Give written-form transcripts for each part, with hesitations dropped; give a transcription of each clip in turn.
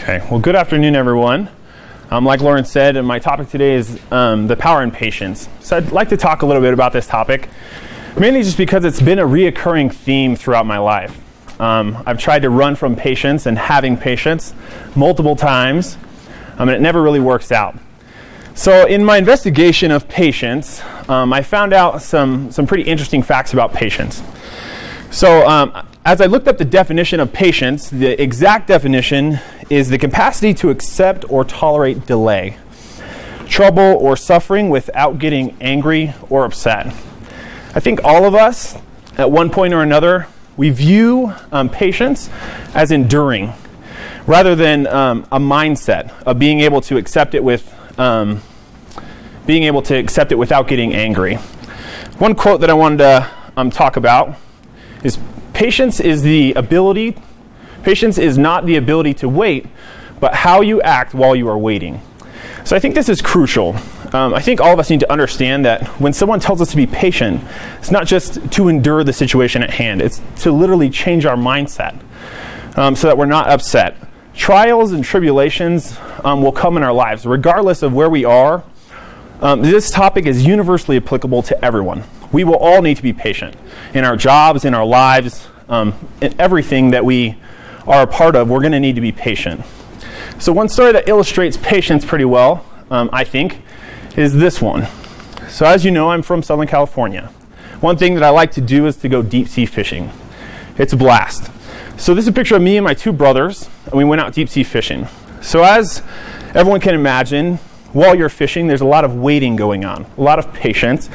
Okay, well, good afternoon, everyone. Like Lauren said, my topic today is the power in patience. So I'd like to talk a little bit about this topic, mainly just because it's been a reoccurring theme throughout my life. I've tried to run from patience and having patience multiple times, and it never really works out. So in my investigation of patience, I found out some pretty interesting facts about patience. So as I looked up the definition of patience, the exact definition is the capacity to accept or tolerate delay, trouble, or suffering without getting angry or upset. I think all of us, at one point or another, we view patience as enduring, rather than a mindset of being able to accept it without getting angry. One quote that I wanted to talk about is patience is not the ability to wait, but how you act while you are waiting. So I think this is crucial. I think all of us need to understand that when someone tells us to be patient, it's not just to endure the situation at hand, it's to literally change our mindset so that we're not upset. Trials and tribulations will come in our lives, regardless of where we are. This topic is universally applicable to everyone. We will all need to be patient in our jobs, in our lives, in everything that we are a part of. We're going to need to be patient. So one story that illustrates patience pretty well, I think, is this one. So as you know, I'm from Southern California. One thing that I like to do is to go deep sea fishing. It's a blast. So this is a picture of me and my two brothers, and we went out deep sea fishing. So as everyone can imagine, while you're fishing, there's a lot of waiting going on, a lot of patience.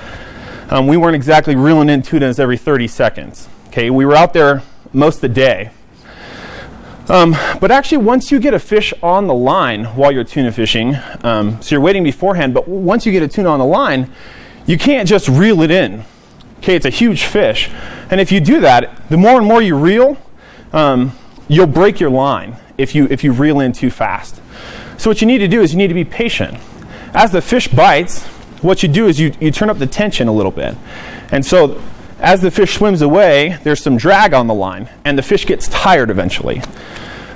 We weren't exactly reeling in tunas every 30 seconds. Okay, we were out there most of the day. But actually, once you get a fish on the line while you're tuna fishing, so you're waiting beforehand, but once you get a tuna on the line, you can't just reel it in. Okay, it's a huge fish. And if you do that, the more and more you reel, you'll break your line if you reel in too fast. So what you need to do is you need to be patient. As the fish bites, what you do is you turn up the tension a little bit. And so as the fish swims away, there's some drag on the line, and the fish gets tired eventually.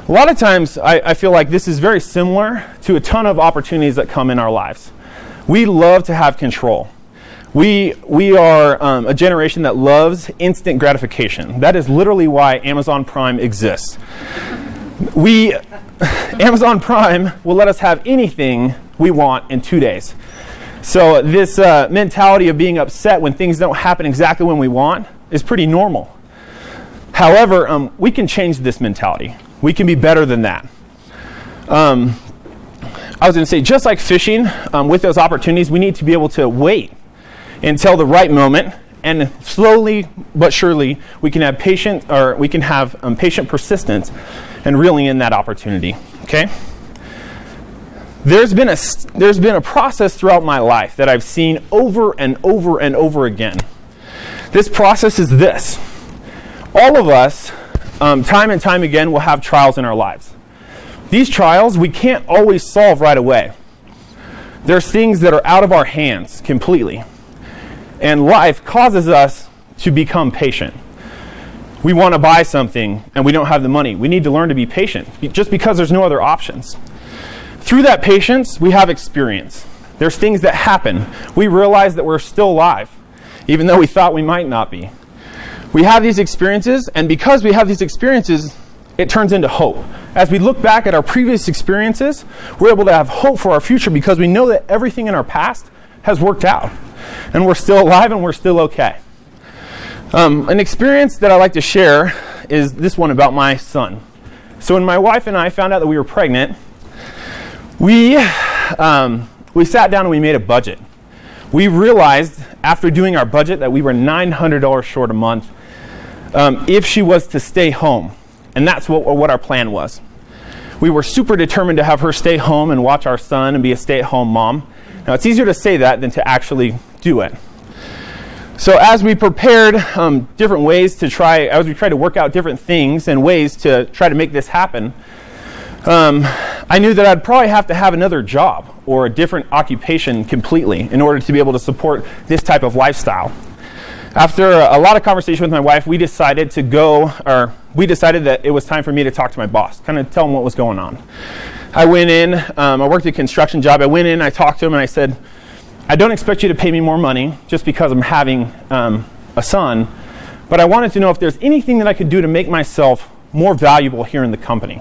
A lot of times, I feel like this is very similar to a ton of opportunities that come in our lives. We love to have control. We are a generation that loves instant gratification. That is literally why Amazon Prime exists. Amazon Prime will let us have anything we want in 2 days. So this mentality of being upset when things don't happen exactly when we want is pretty normal. However, we can change this mentality. We can be better than that. I was going to say, just like fishing, with those opportunities, we need to be able to wait until the right moment, and slowly but surely we can have patient persistence and reeling in that opportunity. Okay. There's been a process throughout my life that I've seen over and over and over again. This process is this. All of us, time and time again, will have trials in our lives. These trials we can't always solve right away. There's things that are out of our hands completely. And life causes us to become patient. We want to buy something and we don't have the money. We need to learn to be patient just because there's no other options. Through that patience, we have experience. There's things that happen. We realize that we're still alive, even though we thought we might not be. We have these experiences, and because we have these experiences, it turns into hope. As we look back at our previous experiences, we're able to have hope for our future because we know that everything in our past has worked out, and we're still alive and we're still okay. An experience that I like to share is this one about my son. So when my wife and I found out that we were pregnant, we sat down and we made a budget. We realized after doing our budget that we were $900 short a month if she was to stay home. And that's what our plan was. We were super determined to have her stay home and watch our son and be a stay-at-home mom. Now, it's easier to say that than to actually do it. So as we prepared different ways as we tried to work out different things and ways to try to make this happen, I knew that I'd probably have to have another job or a different occupation completely in order to be able to support this type of lifestyle. After a lot of conversation with my wife, we decided that it was time for me to talk to my boss, kind of tell him what was going on. I went in, I worked a construction job. I went in, I talked to him, and I said, I don't expect you to pay me more money just because I'm having a son, but I wanted to know if there's anything that I could do to make myself more valuable here in the company.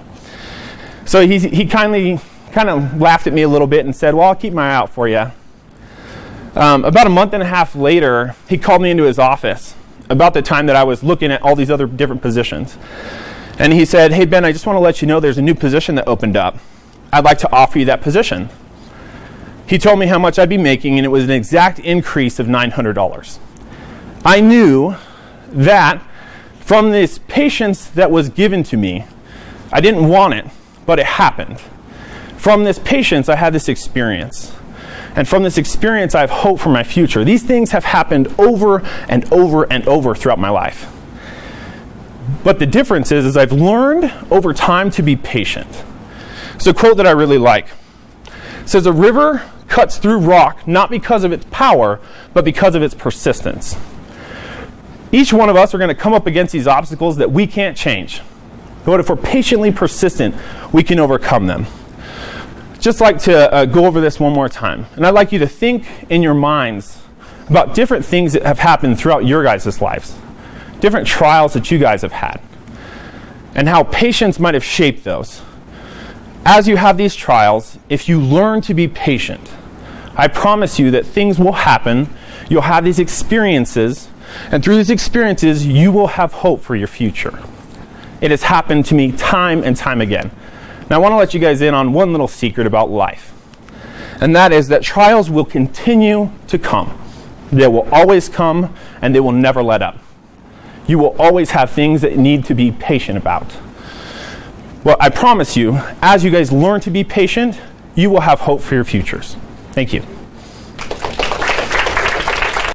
So he kindly kind of laughed at me a little bit and said, well, I'll keep my eye out for you. About a month and a half later, he called me into his office about the time that I was looking at all these other different positions. And he said, hey, Ben, I just want to let you know there's a new position that opened up. I'd like to offer you that position. He told me how much I'd be making, and it was an exact increase of $900. I knew that from this patience that was given to me, I didn't want it, but it happened. From this patience, I had this experience. And from this experience, I have hope for my future. These things have happened over and over and over throughout my life. But the difference is I've learned over time to be patient. It's a quote that I really like. It says, a river cuts through rock not because of its power, but because of its persistence. Each one of us are going to come up against these obstacles that we can't change. But if we're patiently persistent, we can overcome them. Just like to go over this one more time. And I'd like you to think in your minds about different things that have happened throughout your guys' lives. Different trials that you guys have had. And how patience might have shaped those. As you have these trials, if you learn to be patient, I promise you that things will happen. You'll have these experiences. And through these experiences, you will have hope for your future. It has happened to me time and time again. Now I want to let you guys in on one little secret about life. And that is that trials will continue to come. They will always come, and they will never let up. You will always have things that you need to be patient about. Well, I promise you, as you guys learn to be patient, you will have hope for your futures. Thank you.